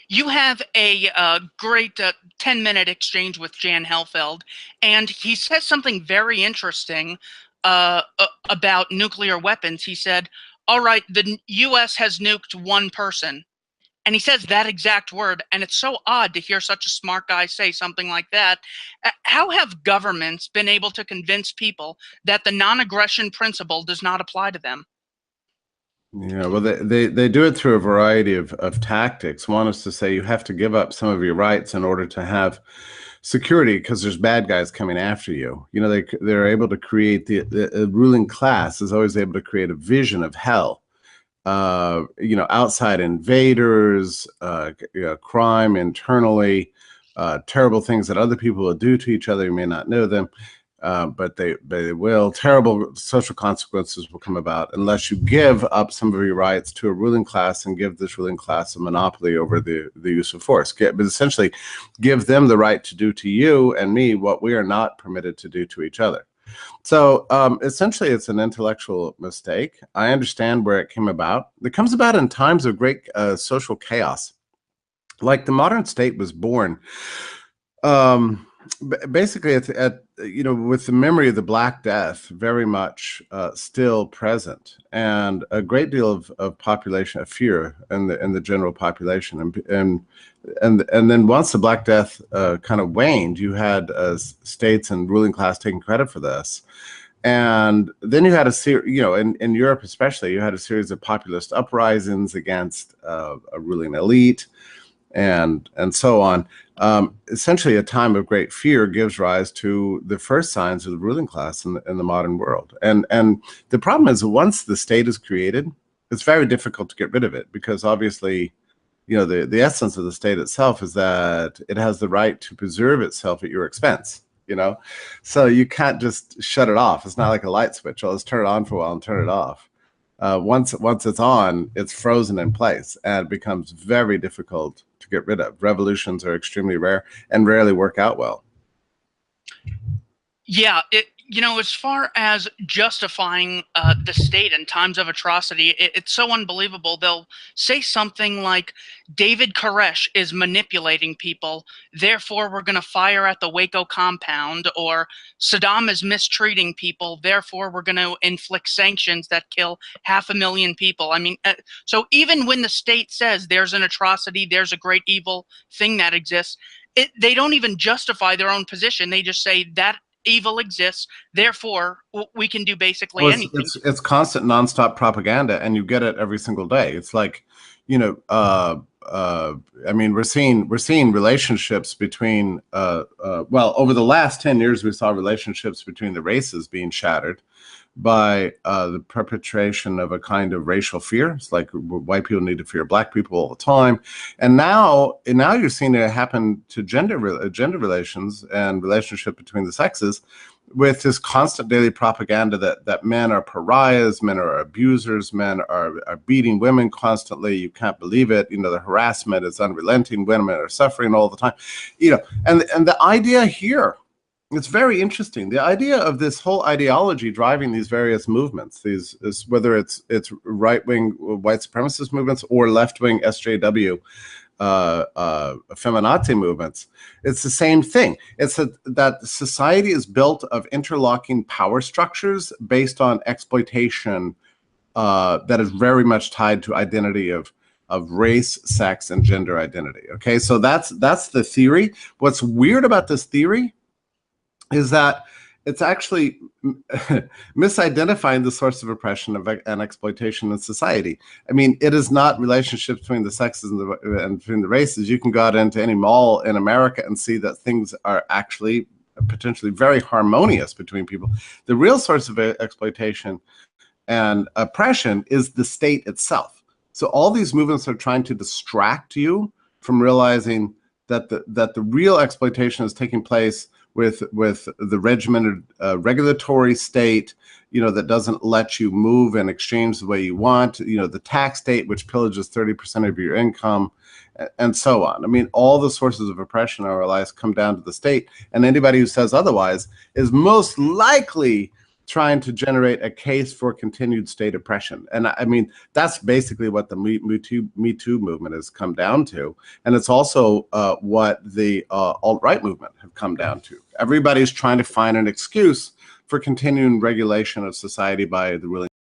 You have a great 10-minute exchange with Jan Helfeld, and he says something very interesting about nuclear weapons. He said, all right, the U.S. has nuked one person. And he says that exact word, and it's so odd to hear such a smart guy say something like that. How have governments been able to convince people that the non-aggression principle does not apply to them? Yeah, well, they do it through a variety of tactics. One is to say you have to give up some of your rights in order to have security because there's bad guys coming after you. You know, they're able to create the ruling class is always able to create a vision of hell. You know, outside invaders, crime internally, terrible things that other people will do to each other. You may not know them, but they will. Terrible social consequences will come about unless you give up some of your rights to a ruling class and give this ruling class a monopoly over the use of force. But essentially, give them the right to do to you and me what we are not permitted to do to each other. So essentially, it's an intellectual mistake. I understand where it came about. It comes about in times of great social chaos. Like the modern state was born basically you know, with the memory of the Black Death very much still present, and a great deal of population of fear in the general population, and then once the Black Death kind of waned, you had states and ruling class taking credit for this. And then you had you know, in Europe especially, you had a series of populist uprisings against a ruling elite, and so on. Essentially, a time of great fear gives rise to the first signs of the ruling class in the modern world. And the problem is that once the state is created, it's very difficult to get rid of it, because obviously, you know, the essence of the state itself is that it has the right to preserve itself at your expense. You know, so you can't just shut it off. It's not like a light switch. Let's turn it on for a while and turn it off. Once it's on, it's frozen in place, and it becomes very difficult to get rid of. Revolutions are extremely rare and rarely work out well. Yeah, you know, as far as justifying the state in times of atrocity, it's so unbelievable. They'll say something like, David Koresh is manipulating people, therefore we're going to fire at the Waco compound, or Saddam is mistreating people, therefore we're going to inflict sanctions that kill 500,000 people. I mean, so even when the state says there's an atrocity, there's a great evil thing that exists, they don't even justify their own position. They just say that evil exists, therefore we can do basically Well, anything. it's constant nonstop propaganda, and you get it every single day. It's like, you know, I mean, we're seeing relationships between well, over the last 10 years, we saw relationships between the races being shattered by the perpetration of a kind of racial fear. It's like white people need to fear black people all the time, and now you're seeing it happen to gender relations and relationship between the sexes, with this constant daily propaganda that men are pariahs, men are abusers, men are beating women constantly. You can't believe it. You know, the harassment is unrelenting. Women are suffering all the time. You know, and the idea here, it's very interesting. The idea of this whole ideology driving these various movements, whether it's right-wing white supremacist movements or left-wing SJW feminazi movements, it's the same thing. It's that society is built of interlocking power structures based on exploitation that is very much tied to identity of race, sex, and gender identity. Okay, so that's the theory. What's weird about this theory is that it's actually misidentifying the source of oppression and exploitation in society. I mean, it is not relationships between the sexes and between the races. You can go out into any mall in America and see that things are actually potentially very harmonious between people. The real source of exploitation and oppression is the state itself. So all these movements are trying to distract you from realizing that the real exploitation is taking place with the regimented regulatory state, you know, that doesn't let you move and exchange the way you want, you know, the tax state, which pillages 30% of your income, and so on. I mean, all the sources of oppression in our lives come down to the state, and anybody who says otherwise is most likely trying to generate a case for continued state oppression. And I mean, that's basically what the Me Too movement has come down to. And it's also what the alt-right movement have come down to. Everybody's trying to find an excuse for continuing regulation of society by the ruling